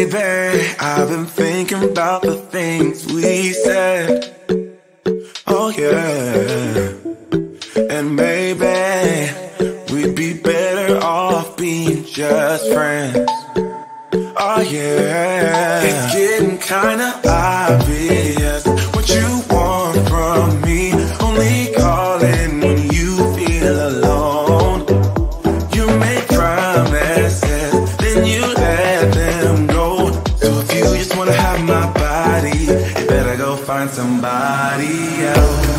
Baby, I've been thinking about the things we said. Oh yeah. And maybe we'd be better off being just friends. Oh yeah. It's getting kinda obvious what you want from me. Only calling when you feel alone. You make promises, then you let them go. So if you just wanna have my body, you better go find somebody else.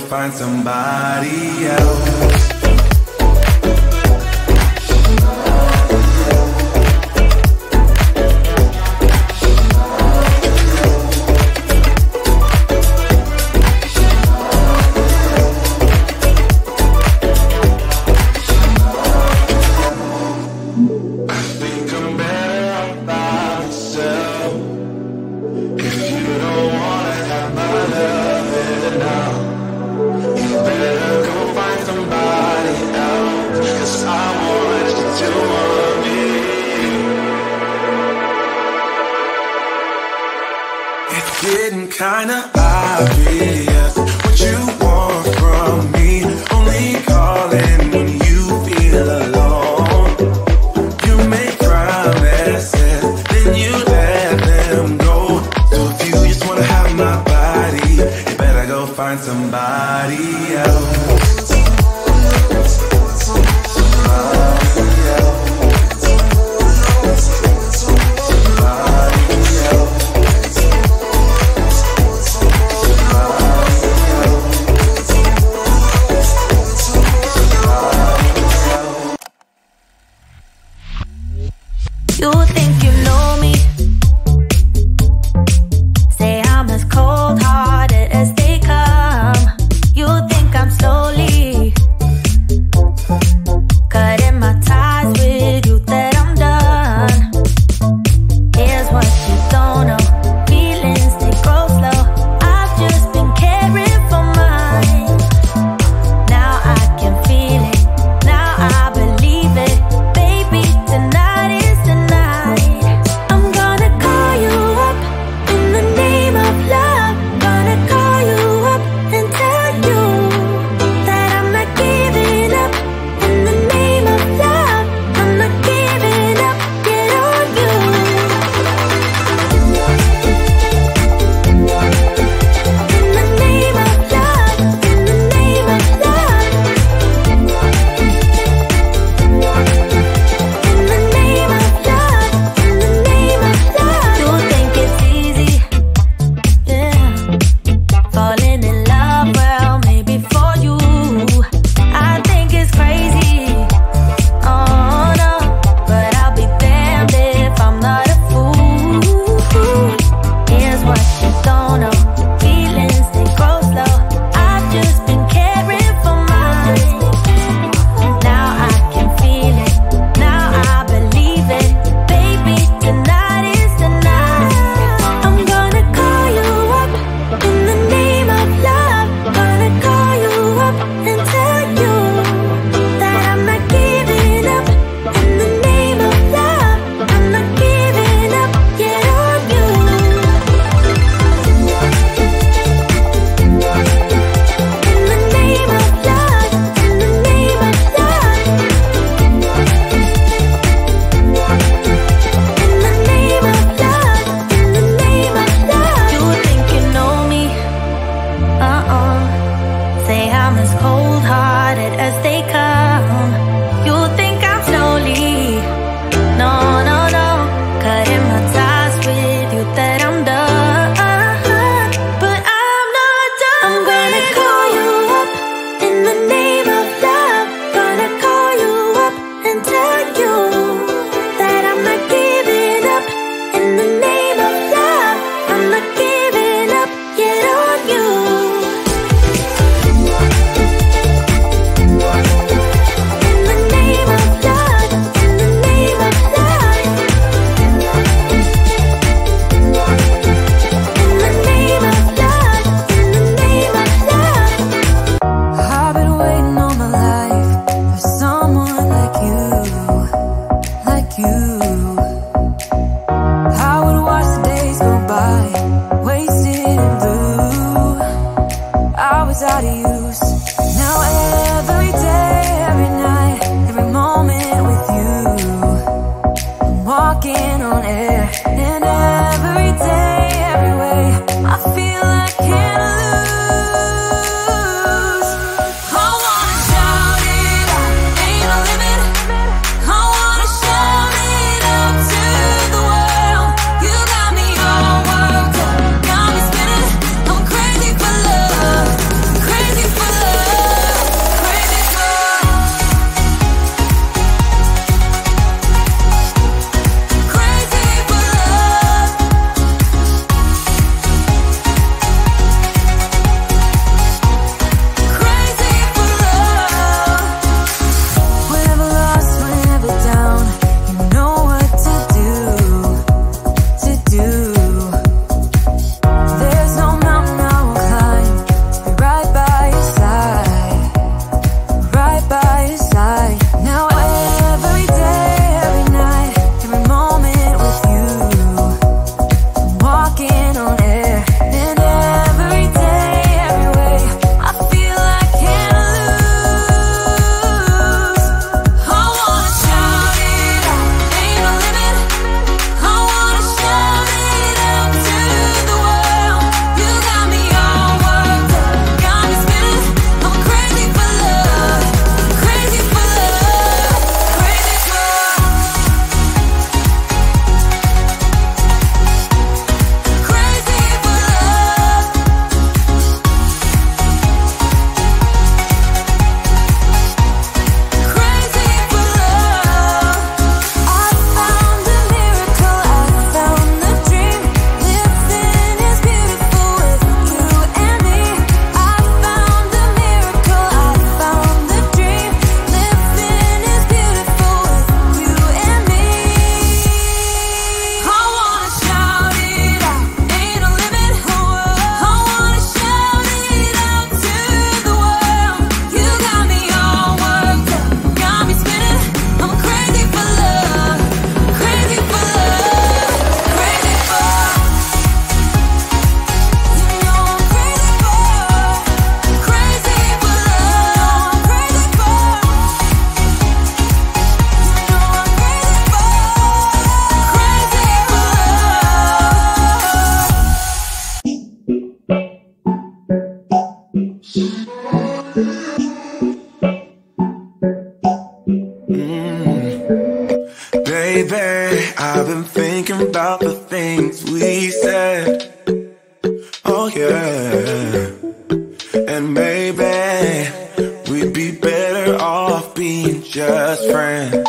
Find somebody else. Getting kinda obvious what you want from me. Only calling when you feel alone. You make promises, then you let them go. So if you just wanna have my body, you better go find somebody else. You think you know me? Say I'm as cold-hearted as they come. You think I'm slowly cutting my to use. Now every day, every night, every moment with you, I'm walking on air. And every day, every way, I feel I can't lose. I wanna shout it out, ain't no limit. I wanna shout it out to the world. You got me all worked up, got me spinning. I'm crazy for love, crazy for love, crazy for love, crazy for love, crazy for love. Whenever lost, whenever down, you know what to do, to do. There's no mountain I won't climb to be right by your side, right by your side. Now every day, every night, every moment with you, I'm walking on air. And every day, every way, I feel I can't lose. I wanna shout it out, ain't no limit. I wanna shout it out to the world. You got me all worked up, got me spinning. I'm crazy for love, crazy for love, crazy for love, crazy for love, crazy for love. I found a miracle, I found the dream. Living is beautiful with you and me. I found a miracle, I found the dream. Living is beautiful with you and me. I wanna shout it out, ain't no limit. I wanna shout it out to the world. You got me all worked up, got me spinning. I'm crazy for love, crazy for love, crazy for love. You know I'm crazy for love, crazy for love, crazy for love. You know I'm crazy for Baby, I've been thinking about the things we said. Oh yeah. And maybe we'd be better off being just friends.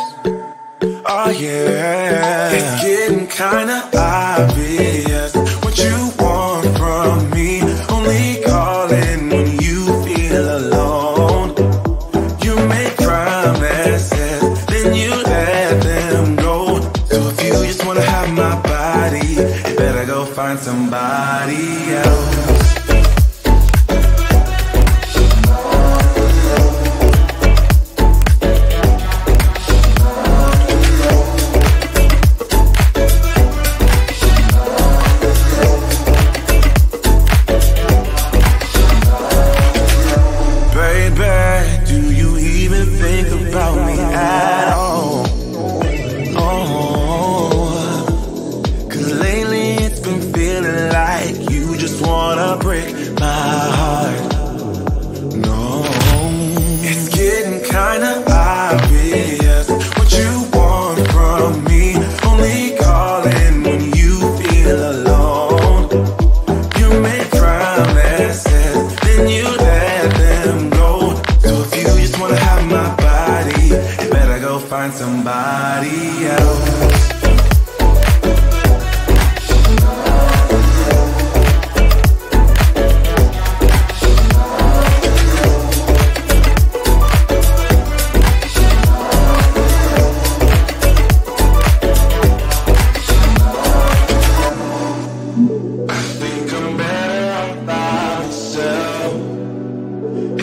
Oh yeah. It's getting kinda obvious what you want from me. Only calling when you feel alone. You make promises, then you let them go. So if you just wanna have my body, you better go find somebody else. Baby, do you even think about me at all? Oh, 'cause lately it's been feeling like you just wanna break my heart. No, it's getting kinda obvious what you want from me. Only calling when you feel alone. You make promises, then you let them go. So if you just wanna have my body, you better go find somebody else. I think I'm better off by myself.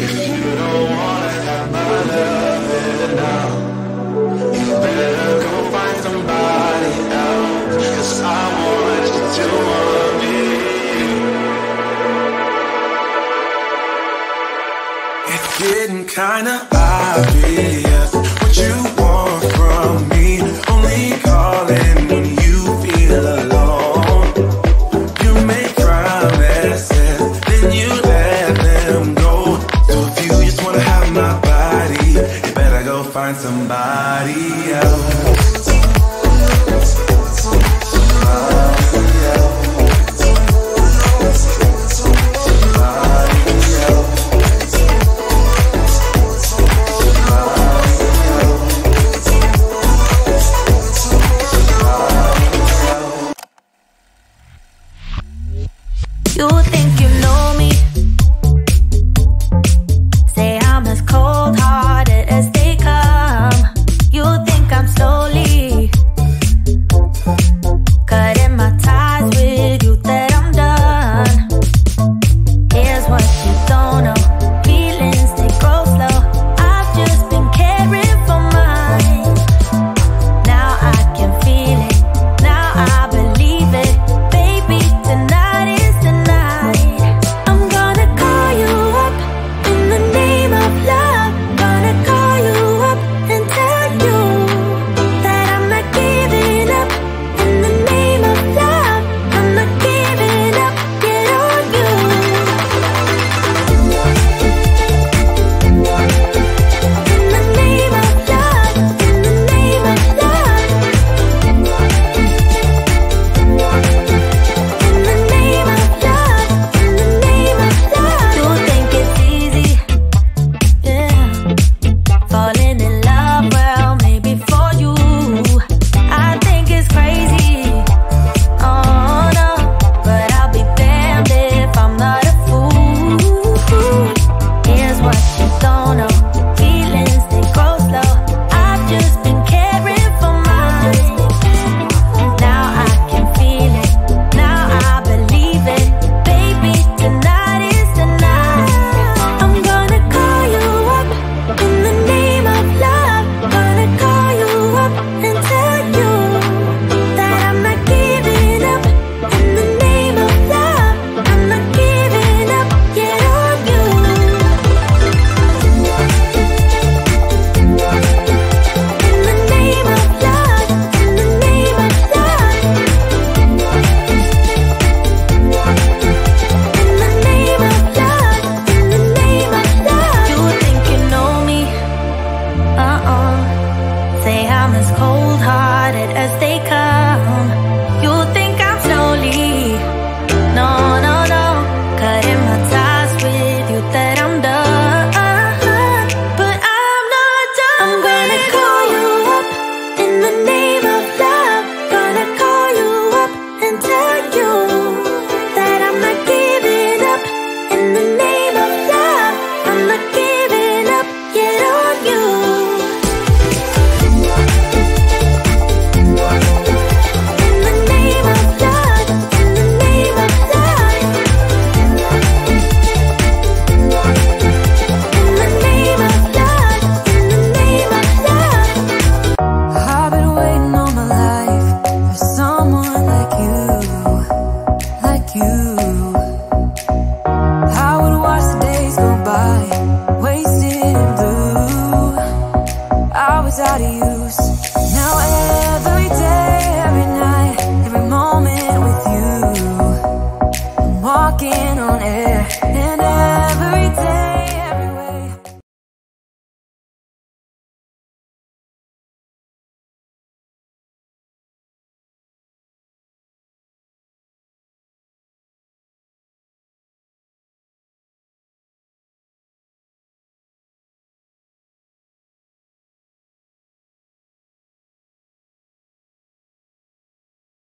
If you don't wanna have my love now, you better go find somebody. getting kinda obvious what you want from me. Only calling when you feel alone. You make promises, then you let them go. So if you just wanna have my body, you better go find somebody else.